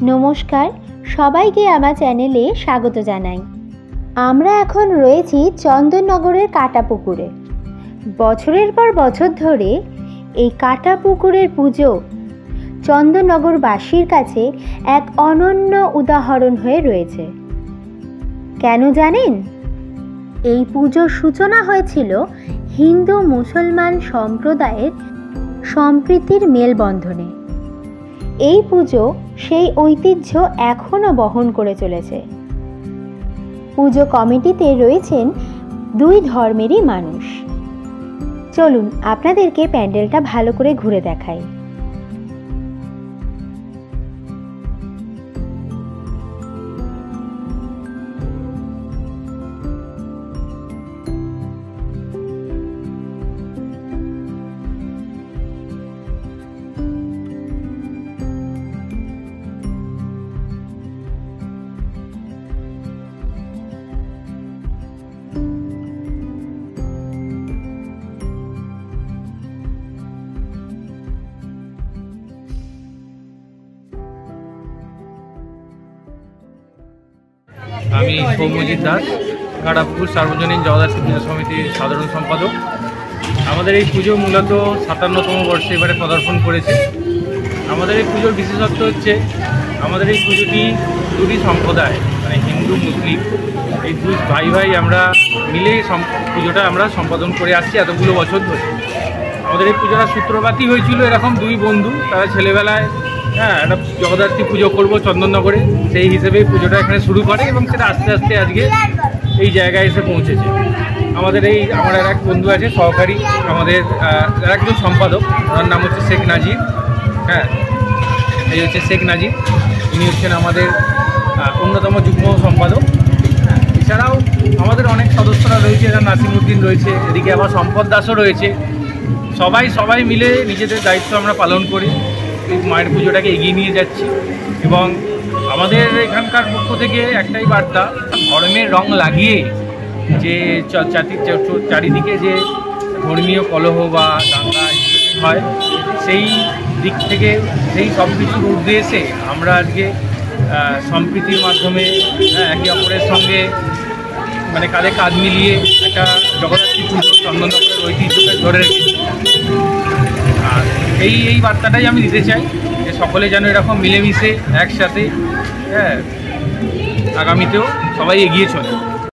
নমস্কার, সবাইকে আমার চ্যানেলে স্বাগত জানাই। আমরা এখন রয়েছি চন্দননগরের কাটাপুকুরে। বছরের পর বছর ধরে এই কাটাপুকুরের পুজো চন্দননগরবাসীর কাছে এক অনন্য উদাহরণ হয়ে রয়েছে। কেন জানেন? এই পুজোর সূচনা হয়েছিল হিন্দু মুসলমান সম্প্রদায়ের সম্প্রীতির মেলবন্ধনে। এই পুজো সেই ঐতিহ্য এখনও বহন করে চলেছে। পুজো কমিটিতে রয়েছেন দুই ধর্মেরই মানুষ। চলুন আপনাদেরকে প্যান্ডেলটা ভালো করে ঘুরে দেখাই। আমি সৌম্যজিৎ দাস, কাটাপুকুর সার্বজনীন জগদ্ধাত্রী পূজা সমিতির সাধারণ সম্পাদক। আমাদের এই পুজো মূলত ৫৭তম বর্ষে এবারে পদার্পণ করেছে। আমাদের এই পুজোর বিশেষত্ব হচ্ছে আমাদের এই পুজোটি দুটি সম্প্রদায় মানে হিন্দু মুসলিম এই দুই ভাই ভাই আমরা মিলে পুজোটা আমরা সম্পাদন করে আসছি এতগুলো বছর ধরে। আমাদের এই পুজোটা সূত্রপাতই হয়েছিল এরকম দুই বন্ধু, তারা ছেলেবেলায় একটা জগদ্ধাত্রী পুজো করবো চন্দননগরে, সেই হিসেবেই পুজোটা এখানে শুরু করে এবং সেটা আস্তে আস্তে আজকে এই জায়গায় এসে পৌঁছেছে। আমার এক বন্ধু আছে সহকারী, আমাদের একজন সম্পাদক, ওনার নাম হচ্ছে শেখ নাজির। এই হচ্ছে শেখ নাজির, ইনি হচ্ছেন আমাদের অন্যতম যুগ্ম সম্পাদক। এছাড়াও আমাদের অনেক সদস্যরা রয়েছে, এরা নাসিমউদ্দিন রয়েছে, এদিকে আবার সম্পদ দাসও রয়েছে। সবাই মিলে নিজেদের দায়িত্ব আমরা পালন করি, এই মায়ের পুজোটাকে এগিয়ে নিয়ে যাচ্ছি। এবং আমাদের এখানকার পক্ষ থেকে একটাই বার্তা, ধর্মের রং লাগিয়ে যে চারিদিকে যে ধর্মীয় কলহ বা দাঙ্গা হয়, সেই দিক থেকে সেই সব কিছুর ঊর্ধ্বে এসে আমরা আজকে সম্প্রীতির মাধ্যমে একে অপরের সঙ্গে মানে কাঁধে কাঁধ মিলিয়ে একটা জগদ্ধাত্রী পুজো চন্দননগরের ঐতিহ্যকে ধরে রেখেছি। আর এই বার্তাটাই আমি দিতে চাই যে সকলে যেন এরকম মিলেমিশে একসাথে আগামীতেও সবাই এগিয়ে চলে।